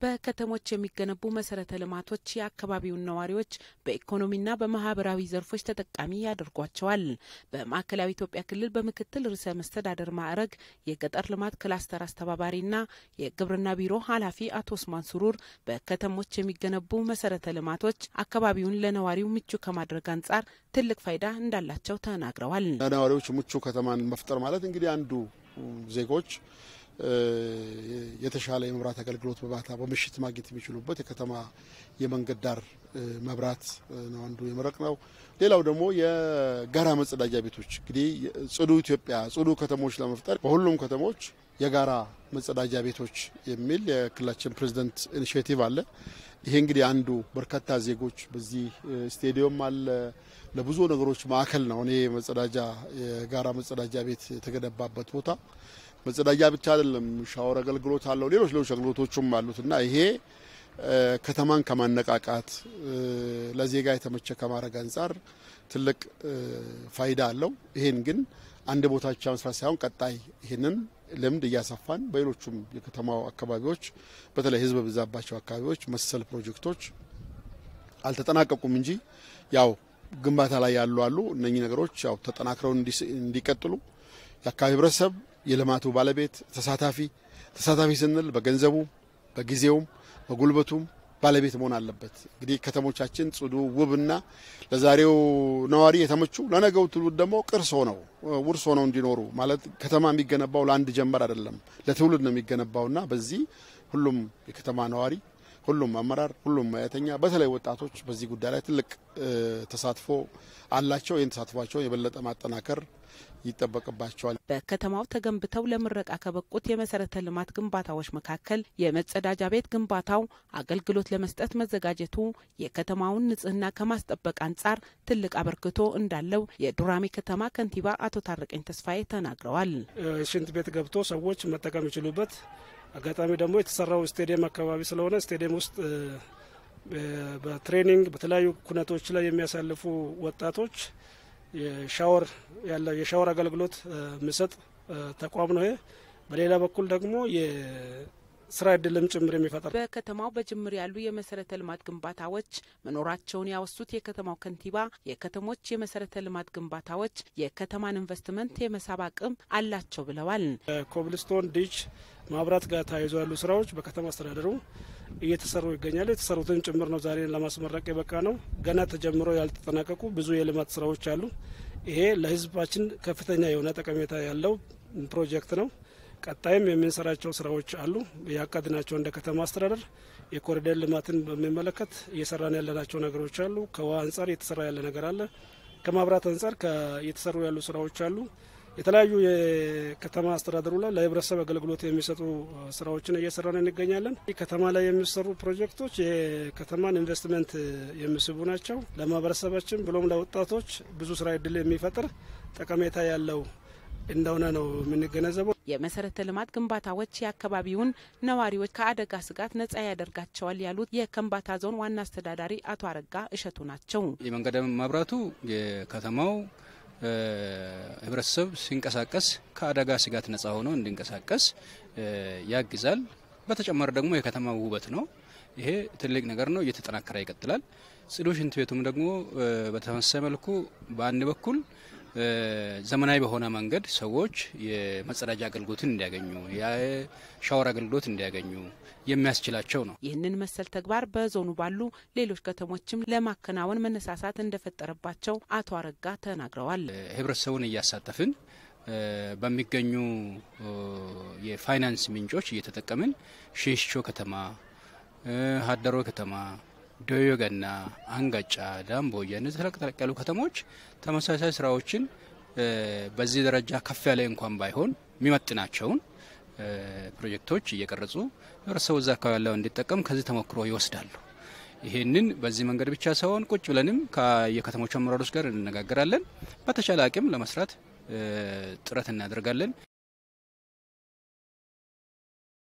በከተሞች የሚገነቡ መሰረተ ልማቶች የአካባቢውን ነዋሪዎች በኢኮኖሚና በማህበራዊ ዘርፎች ተጠቃሚ ያደርጓቸዋል። በማዕከላዊ ኢትዮጵያ ክልል በምክትል ርዕሰ መስተዳድር ማዕረግ የገጠር ልማት ክላስተር አስተባባሪና የግብርና ቢሮ ኃላፊ አቶ ኡስማን ሱሩር በከተሞች የሚገነቡ መሰረተ ልማቶች አካባቢውን ለነዋሪው ምቹ ከማድረግ አንጻር ትልቅ ፋይዳ እንዳላቸው ተናግረዋል። ለነዋሪዎች ምቹ ከተማን መፍጠር ማለት እንግዲህ አንዱ ዜጎች የተሻለ የመብራት አገልግሎት በምሽት ማግኘት የሚችሉበት የከተማ የመንገድ ዳር መብራት ነው አንዱ የመረቅነው። ሌላው ደግሞ የጋራ መጸዳጃ ቤቶች እንግዲህ ጽዱ ኢትዮጵያ ጽዱ ከተሞች ለመፍጠር በሁሉም ከተሞች የጋራ መጸዳጃ ቤቶች የሚል የክልላችን ፕሬዝዳንት ኢኒሺዬቲቭ አለ። ይሄ እንግዲህ አንዱ በርካታ ዜጎች በዚህ ስቴዲየም አለ ለብዙ ነገሮች ማዕከል ነው። እኔ መጸዳጃ የጋራ መጸዳጃ ቤት የተገነባበት ቦታ መጸዳጃ ብቻ አይደለም፣ ሻወር አገልግሎት አለው፣ ሌሎች አገልግሎቶችም አሉትና ይሄ ከተማን ከማነቃቃት ለዜጋ የተመቸ ከማድረግ አንጻር ትልቅ ፋይዳ አለው። ይሄን ግን አንድ ቦታ ብቻ መስራት ሳይሆን ቀጣይ ይሄንን ልምድ እያሰፋን በሌሎችም የከተማው አካባቢዎች በተለይ ህዝብ በዛባቸው አካባቢዎች መሰል ፕሮጀክቶች አልተጠናቀቁም እንጂ ያው ግንባታ ላይ ያሉ እነኚህ ነገሮች ያው ተጠናክረው እንዲቀጥሉ የአካባቢ ህብረተሰብ የልማቱ ባለቤት ተሳታፊ ስንል በገንዘቡ በጊዜውም በጉልበቱም ባለቤት መሆን አለበት። እንግዲህ ከተሞቻችን ጽዱ ውብና ለዛሬው ነዋሪ የተመቹ ለነገው ትውልድ ደግሞ ቅርስ ሆነው ውርስ ሆነው እንዲኖሩ ማለት ከተማ የሚገነባው ለአንድ ጀንበር አይደለም ለትውልድ ነው የሚገነባውና በዚህ ሁሉም የከተማ ነዋሪ ሁሉም አመራር ሁሉም ማያተኛ በተለይ ወጣቶች በዚህ ጉዳይ ላይ ትልቅ ተሳትፎ አላቸው። ይህን ተሳትፏቸው የበለጠ ማጠናከር ይጠበቅባቸዋል። በከተማው ተገንብተው ለምረቃ ከበቁት የመሰረተ ልማት ግንባታዎች መካከል የመጸዳጃ ቤት ግንባታው አገልግሎት ለመስጠት መዘጋጀቱ የከተማውን ንጽህና ከማስጠበቅ አንጻር ትልቅ አበርክቶ እንዳለው የዱራሜ ከተማ ከንቲባ አቶ ታረቀኝ ተስፋዬ ተናግረዋል። ሽንት ቤት ገብቶ ሰዎች መጠቀም ይችሉበት አጋጣሚ ደግሞ የተሰራው ስቴዲየም አካባቢ ስለሆነ ስቴዲየም ውስጥ በትሬኒንግ በተለያዩ ኩነቶች ላይ የሚያሳልፉ ወጣቶች የሻወር አገልግሎት መስጠት ተቋም ነው። በሌላ በኩል ደግሞ የስራ ዕድልም ጭምር የሚፈጥር በከተማው በጅምር ያሉ የመሰረተ ልማት ግንባታዎች መኖራቸውን ያወሱት የከተማው ከንቲባ የከተሞች የመሰረተ ልማት ግንባታዎች የከተማን ኢንቨስትመንት የመሳብ አቅም አላቸው ብለዋል። ኮብልስቶን ዲች ማብራት ጋር ተያይዞ ያሉ ስራዎች በከተማ አስተዳደሩ እየተሰሩ ይገኛሉ። የተሰሩትን ጭምር ነው ዛሬ ለማስመረቅ የበቃ ነው። ገና ተጀምሮ ያልተጠናቀቁ ብዙ የልማት ስራዎች አሉ። ይሄ ለህዝባችን ከፍተኛ የሆነ ጠቀሜታ ያለው ፕሮጀክት ነው። ቀጣይም የምንሰራቸው ስራዎች አሉ። ያቀድናቸው እንደ ከተማ አስተዳደር የኮሪደር ልማትን በሚመለከት እየሰራን ያለናቸው ነገሮች አሉ። ከውሃ አንጻር እየተሰራ ያለ ነገር አለ። ከማብራት አንጻር እየተሰሩ ያሉ ስራዎች አሉ። የተለያዩ የከተማ አስተዳደሩ ላይ ለህብረተሰብ አገልግሎት የሚሰጡ ስራዎችን እየሰራን እንገኛለን። ከተማ ላይ የሚሰሩ ፕሮጀክቶች የከተማን ኢንቨስትመንት የሚስቡ ናቸው። ለማህበረሰባችን ብሎም ለወጣቶች ብዙ ስራ ዕድል የሚፈጥር ጠቀሜታ ያለው እንደሆነ ነው የምንገነዘበው። የመሰረተ ልማት ግንባታዎች የአካባቢውን ነዋሪዎች ከአደጋ ስጋት ነጻ ያደርጋቸዋል ያሉት የከምባታ ዞን ዋና አስተዳዳሪ አቶ አረጋ እሸቱ ናቸው። የመንገድ መብራቱ የከተማው ህብረተሰብ ሲንቀሳቀስ ከአደጋ ስጋት ነጻ ሆኖ እንዲንቀሳቀስ ያግዛል። በተጨማሪ ደግሞ የከተማው ውበት ነው። ይሄ ትልቅ ነገር ነው፣ እየተጠናከረ ይቀጥላል። ጽዱ ሽንት ቤቱም ደግሞ በተመሳሳይ መልኩ በአንድ በኩል ዘመናዊ በሆነ መንገድ ሰዎች የመጸዳጃ አገልግሎትን እንዲያገኙ የሻወር አገልግሎት እንዲያገኙ የሚያስችላቸው ነው። ይህንን መሰል ተግባር በዞኑ ባሉ ሌሎች ከተሞችም ለማከናወን መነሳሳት እንደፈጠረባቸው አቶ አረጋ ተናግረዋል። ህብረተሰቡን እያሳተፍን በሚገኙ የፋይናንስ ምንጮች እየተጠቀምን ሼሽቾ ከተማ፣ ሀደሮ ከተማ፣ ዶዮ ገና፣ አንጋጫ፣ ዳምቦያ እነዚህ ተለቅ ያሉ ከተሞች ተመሳሳይ ስራዎችን በዚህ ደረጃ ከፍ ያለ እንኳን ባይሆን የሚመጥናቸውን ፕሮጀክቶች እየቀረጹ ህብረተሰቡ እዛ አካባቢ ያለው እንዲጠቀም ከዚህ ተሞክሮ ይወስዳሉ። ይሄንን በዚህ መንገድ ብቻ ሳይሆን ቁጭ ብለንም ከየከተሞች አመራሮች ጋር እንነጋገራለን። በተቻለ አቅም ለመስራት ጥረት እናደርጋለን።